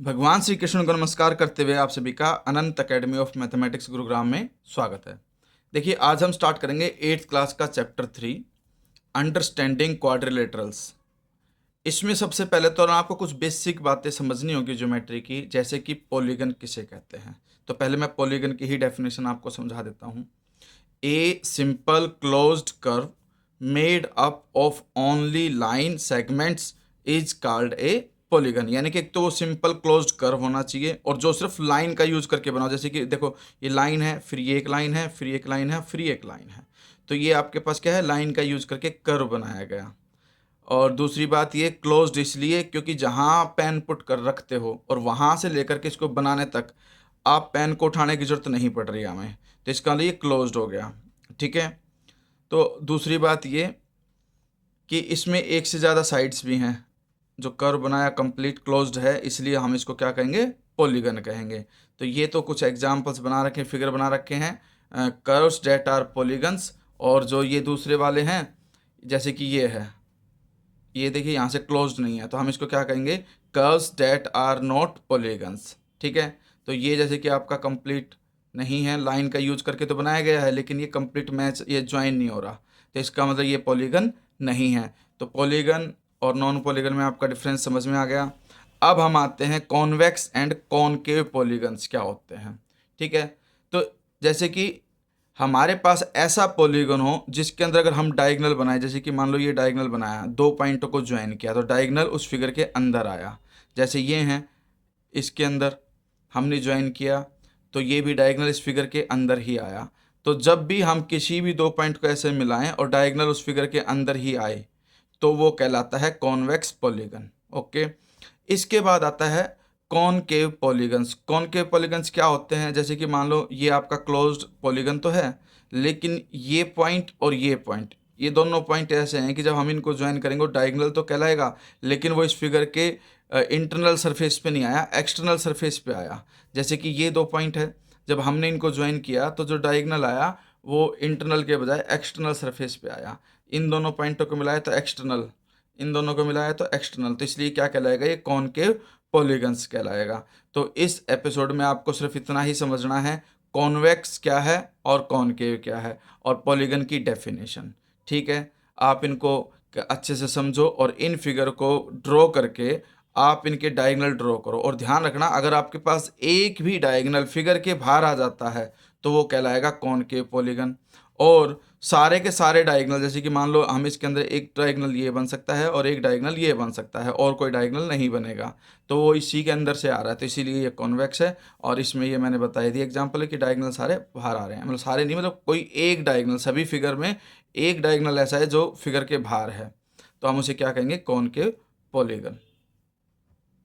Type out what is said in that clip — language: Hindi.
भगवान श्री कृष्ण को नमस्कार करते हुए आप सभी का अनंत अकेडमी ऑफ मैथमेटिक्स गुरुग्राम में स्वागत है। देखिए, आज हम स्टार्ट करेंगे 8th क्लास का चैप्टर 3 अंडरस्टैंडिंग क्वाड्रिलेटरल्स। इसमें सबसे पहले तो आपको कुछ बेसिक बातें समझनी होगी ज्योमेट्री की, जैसे कि पॉलीगन किसे कहते हैं। तो पहले मैं पॉलीगन की ही डेफिनेशन आपको समझा देता हूँ। A simple closed curve made up of only line segments is called a polygon. यानी कि एक तो वो सिंपल क्लोज्ड कर्व होना चाहिए और जो सिर्फ लाइन का यूज करके बनाओ। जैसे कि देखो, ये लाइन है, फिर ये एक लाइन है, फिर एक लाइन है, फिर एक लाइन है। तो ये आपके पास क्या है, लाइन का यूज करके कर्व बनाया गया। और दूसरी बात, ये क्लोज्ड इसलिए क्योंकि जहाँ पेन पुट कर रखते हो और वहाँ से लेकर के इसको बनाने तक आप पेन को उठाने की जरूरत नहीं पड़ रही हमें, तो इसका लिए क्लोज्ड हो गया। ठीक है। तो दूसरी बात ये कि इसमें एक से ज़्यादा साइड्स भी हैं। जो कर्व बनाया कंप्लीट क्लोज्ड है, इसलिए हम इसको क्या कहेंगे, पॉलीगन कहेंगे। तो ये तो कुछ एग्जांपल्स बना रखे हैं, फिगर बना रखे हैं, कर्व्स डेट आर पॉलीगन्स। और जो ये दूसरे वाले हैं, जैसे कि ये है, ये देखिए यहाँ से क्लोज्ड नहीं है, तो हम इसको क्या कहेंगे, curves that are not polygons. ठीक है। तो ये जैसे कि आपका कंप्लीट नहीं है, लाइन का यूज करके तो बनाया गया है, लेकिन ये कंप्लीट मैच, ये ज्वाइन नहीं हो रहा, तो इसका मतलब ये पॉलीगन नहीं है। तो पॉलीगन और नॉन पॉलीगन में आपका डिफरेंस समझ में आ गया। अब हम आते हैं कॉन्वेक्स एंड कॉनकेव पॉलीगन्स क्या होते हैं। ठीक है। तो जैसे कि हमारे पास ऐसा पॉलीगन हो जिसके अंदर अगर हम डायगोनल बनाए, जैसे कि मान लो ये डायगोनल बनाया, दो पॉइंटों को ज्वाइन किया, तो डायगोनल उस फिगर के अंदर आया। जैसे ये हैं, इसके अंदर हमने ज्वाइन किया, तो ये भी डायगोनल इस फिगर के अंदर ही आया। तो जब भी हम किसी भी दो पॉइंट को ऐसे मिलाएं और डायगोनल उस फिगर के अंदर ही आए, तो वो कहलाता है कॉन्वेक्स पॉलीगन। ओके। इसके बाद आता है कॉनकेव पॉलीगन्स। कॉनकेव पॉलीगन्स क्या होते हैं, जैसे कि मान लो ये आपका क्लोज्ड पॉलीगन तो है, लेकिन ये पॉइंट और ये पॉइंट, ये दोनों पॉइंट ऐसे हैं कि जब हम इनको ज्वाइन करेंगे डायगोनल तो कहलाएगा, लेकिन वो इस फिगर के इंटरनल सरफेस पे नहीं आया, एक्सटर्नल सरफेस पे आया। जैसे कि ये दो पॉइंट है, जब हमने इनको ज्वाइन किया तो जो डायगोनल आया वो इंटरनल के बजाय एक्सटर्नल सरफेस पे आया। इन दोनों पॉइंटों को मिलाया तो एक्सटर्नल, इन दोनों को मिलाया तो एक्सटर्नल, तो इसलिए क्या कहलाएगा, ये कॉनकेव पॉलीगन्स कहलाएगा। तो इस एपिसोड में आपको सिर्फ इतना ही समझना है, कॉन्वेक्स क्या है और कॉनकेव क्या है और पॉलीगन की डेफिनेशन। ठीक है। आप इनको अच्छे से समझो और इन फिगर को ड्रॉ करके आप इनके डायगोनल ड्रॉ करो। और ध्यान रखना, अगर आपके पास एक भी डायगोनल फिगर के बाहर आ जाता है तो वो कहलाएगा कॉनकेव पॉलीगन। और सारे के सारे डायगोनल, जैसे कि मान लो हम इसके अंदर एक डायगोनल ये बन सकता है और एक डायगोनल ये बन सकता है और कोई डायगोनल नहीं बनेगा, तो वो इसी के अंदर से आ रहा है, तो इसीलिए ये कॉन्वेक्स है। और इसमें ये मैंने बताई दी एग्जांपल है कि डायगोनल सारे बाहर आ रहे हैं, मतलब सारे नहीं, मतलब कोई एक डायगोनल, सभी फिगर में एक डायगोनल ऐसा है जो फिगर के बाहर है, तो हम उसे क्या कहेंगे, कॉनकेव पॉलीगन।